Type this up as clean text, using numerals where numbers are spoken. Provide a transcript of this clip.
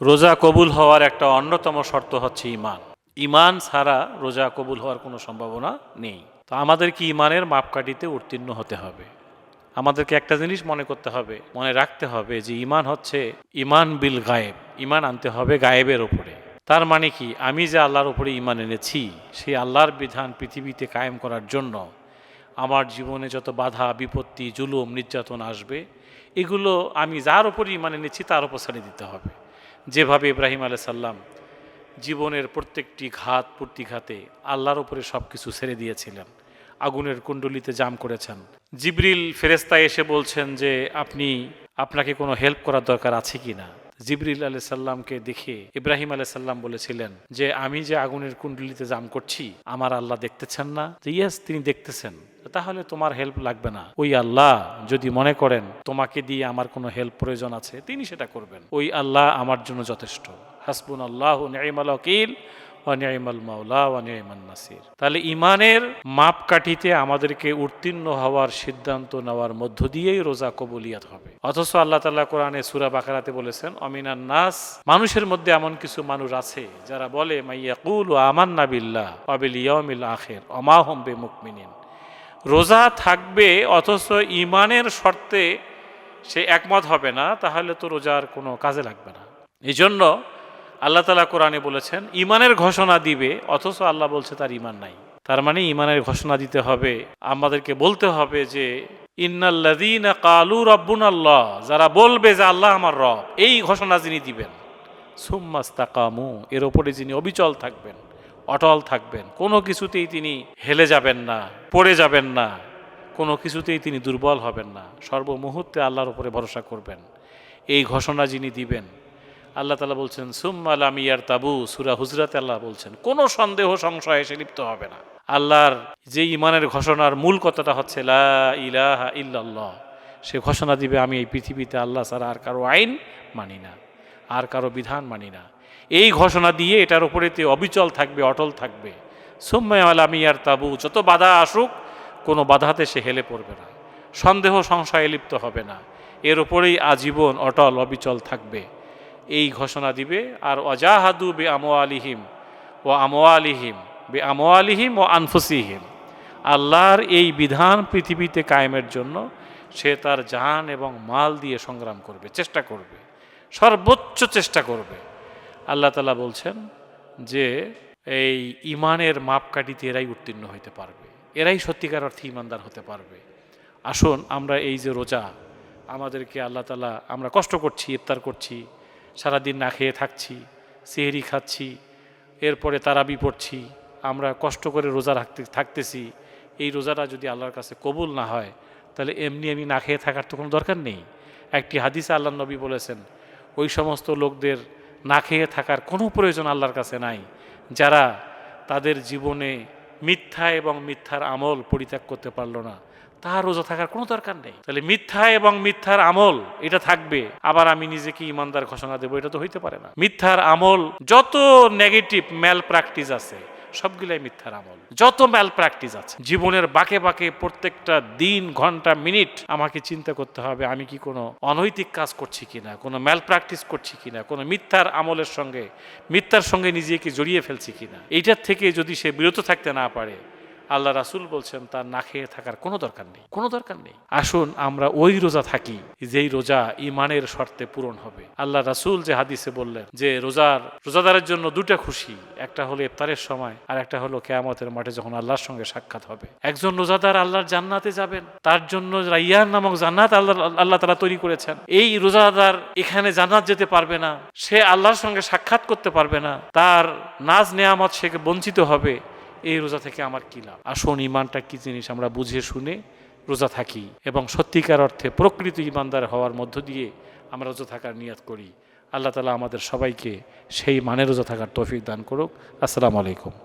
রোজা কবুল হওয়ার একটা অন্যতম শর্ত হচ্ছে ঈমান। ঈমান ছাড়া রোজা কবুল হওয়ার কোনো সম্ভাবনা নেই। তো আমাদের কি ঈমানের মাপকাঠিতে উত্তীর্ণ হতে হবে। আমাদেরকে একটা জিনিস মনে করতে হবে, মনে রাখতে হবে যে ঈমান হচ্ছে ঈমান বিল গায়েব। ঈমান আনতে হবে গায়েবের ওপরে। তার মানে কি, আমি যে আল্লাহর উপরে ঈমান এনেছি, সেই আল্লাহর বিধান পৃথিবীতে কায়েম করার জন্য আমার জীবনে যত বাধা বিপত্তি জুলুম নির্যাতন আসবে, এগুলো আমি যার উপরে ঈমান এনেছি তার উপর ছেড়ে দিতে হবে। যেভাবে ইব্রাহিম আলাইহিস সালাম জীবনের প্রত্যেকটি ঘাত প্রতিঘাতে আল্লাহর উপরে সব কিছু ছেড়ে দিয়েছিলেন, আগুনের কুণ্ডলিতে জাম করেছেন। জিবরিল ফেরেশতা এসে বলছেন যে আপনাকে কোনো হেল্প করার দরকার আছে কি না। জিবরিল আলাইহিস সালামকে দেখে ইব্রাহিম আলাইহিস সালাম বলেছিলেন যে আমি যে আগুনের কুণ্ডলিতে জাম করছি, আমার আল্লাহ দেখতেছেন না? যে ইয়েস, তিনি দেখতেছেন। তাহলে তোমার হেল্প লাগবে না। ওই আল্লাহ যদি মনে করেন তোমাকে দিয়ে আমার কোনো হেল্প প্রয়োজন আছে, তিনি সেটা করবেন। ওই আল্লাহ আমার জন্য যথেষ্ট। হাসবুনাল্লাহু নি'মাল ওয়াকিল ওয়া নি'মাল মাওলা ওয়া নি'মান নাসির। তাহলে ঈমানের মাপকাঠিতে আমাদেরকে উত্তীর্ণ হওয়ার সিদ্ধান্ত নেওয়ার মধ্য দিয়েই রোজা কবুলিয়াত হবে। অথচ আল্লাহ তাআলা কোরআনে সূরা বাকারাতে বলেছেন, অমিনান নাস, মানুষের মধ্যে এমন কিছু মানুষ আছে যারা বলে মাইয়াকুলু আমান্না বিল্লাহ ওয়া বিল ইয়াউমিল আখির ওয়া মা হুম বিমুমিনিন। রোজা থাকবে অথচ ঈমানের শর্তে সে একমত হবে না, তাহলে তো রোজার কোনো কাজে লাগবে না। এই জন্য আল্লাহ তাআলা কোরআনে বলেছেন ঈমানের ঘোষণা দিবে, অথচ আল্লাহ বলছে তার ঈমান নাই। তার মানে ঈমানের ঘোষণা দিতে হবে, আমাদেরকে বলতে হবে যে ইন্নাল্লাযীনা ক্বালু রাব্বুনাল্লাহ, যারা বলবে যে আল্লাহ আমার রব, এই ঘোষণা যিনি দিবেন, সুম্মাস্তাকামু, এর উপরে যিনি অবিচল থাকবেন, অটল থাকবেন, কোনো কিছুতেই তিনি হেলে যাবেন না, পড়ে যাবেন না, কোনো কিছুতেই তিনি দুর্বল হবেন না, সর্বমুহূর্তে আল্লাহর উপরে ভরসা করবেন, এই ঘোষণা যিনি দিবেন, আল্লাহ তাআলা বলছেন সুম্মা লাম ইয়ারতাবু, সূরা হুজরাতে আল্লাহ বলছেন কোনো সন্দেহ সংশয়ে সে লিপ্ত হবে না। আল্লাহর যে ঈমানের ঘোষণার মূল কথাটা হচ্ছে লা ইলাহা ইল্লাল্লাহ, সে ঘোষণা দিবে আমি এই পৃথিবীতে আল্লাহ ছাড়া আর কারো আইন মানি না, আর কারো বিধান মানি না। এই ঘোষণা দিয়ে এটার উপরেতে অবিচল থাকবে, অটল থাকবে। সুম্মা লাম ইয়ারতাবু, যত বাধা আসুক কোনো বাধাতে সে হেলে পড়বে না, সন্দেহ সংশয়ে লিপ্ত হবে না, এর উপরেই আজীবন অটল অবিচল থাকবে। এই ঘোষণা দিবে। আর ওয়াজাহাদু বে আমওয়ালিহিম ও আনফুসিহিম, আল্লাহর এই বিধান পৃথিবীতে কায়েমের জন্য সে তার জান এবং মাল দিয়ে সংগ্রাম করবে, চেষ্টা করবে, সর্বোচ্চ চেষ্টা করবে। আল্লাহ তাআলা বলছেন যে এই ঈমানের মাপকাঠিতে এরাই উত্তীর্ণ হইতে পারবে, এরাই সত্যিকার অর্থে ঈমানদার হতে পারবে। আসুন আমরা এই যে রোজা, আমাদেরকে আল্লাহ তাআলা, আমরা কষ্ট করছি, ইফতার করছি, সারাদিন না খেয়ে থাকছি, সেহরি খাচ্ছি, এরপরে তারাবি পড়ছি, আমরা কষ্ট করে রোজা থাকতেছি। এই রোজাটা যদি আল্লাহর কাছে কবুল না হয়, তাহলে এমনি আমি না খেয়ে থাকার তো কোনো দরকার নেই। একটি হাদিসে আল্লাহ নবী বলেছেন, ওই সমস্ত লোকদের না খেয়ে থাকার কোনো প্রয়োজন আল্লাহর কাছে নাই যারা তাদের জীবনে মিথ্যা এবং মিথ্যার আমল পরিত্যাগ করতে পারলো না, তাহার রোজা থাকার কোনো দরকার নেই। তাহলে মিথ্যা এবং মিথ্যার আমল এটা থাকবে, আবার আমি নিজেকে ঈমানদার ঘোষণা দেবো, এটা তো হইতে পারে না। মিথ্যার আমল, যত নেগেটিভ ম্যাল প্র্যাকটিস আছে সবগুলাই মিথ্যার আমল। যত ম্যাল প্র্যাকটিস আছে জীবনের বাঁকে বাঁকে প্রত্যেকটা দিন ঘন্টা মিনিট আমাকে চিন্তা করতে হবে আমি কি কোনো অনৈতিক কাজ করছি কিনা, কোনো ম্যাল প্র্যাকটিস করছি কিনা, কোনো মিথ্যার আমলের সঙ্গে মিথ্যার সঙ্গে নিজেকে জড়িয়ে ফেলছি কিনা। এইটার থেকে যদি সে বিরত থাকতে না পারে, আল্লাহ রাসূল বলছেন তার না খেয়ে থাকার কোনো দরকার নেই, কোনো দরকার নেই। আসুন আমরা ওই রোজা থাকি যেই রোজা ঈমানের শর্তে পূরণ হবে। আল্লাহ রাসূল যে হাদিসে বললেন যে রোজাদারের জন্য দুটা খুশি, একটা হলো ইফতারের সময়, আর একটা হলো কিয়ামতের মাঠে যখন আল্লাহর সঙ্গে সাক্ষাৎ হবে। একজন রোজাদার আল্লাহর জান্নাতে যাবেন, তার জন্য রাইয়ান নামক জান্নাত আল্লাহ তাআলা তৈরি করেছেন। এই রোজাদার এখানে জান্নাত যেতে পারবে না, সে আল্লাহর সঙ্গে সাক্ষাৎ করতে পারবে না, তার নাজ নেয়ামত সে বঞ্চিত হবে। এই রোজা থেকে আমার কি লাভ? আসুন ঈমানটা কি জিনিস আমরা বুঝে শুনে রোজা থাকি এবং সত্যিকার অর্থে প্রকৃত ঈমানদার হওয়ার মধ্য দিয়ে আমরা রোজা থাকার নিয়ত করি। আল্লাহ তাআলা আমাদের সবাইকে সেই মানে রোজা থাকার তৌফিক দান করুক। আসসালামু আলাইকুম।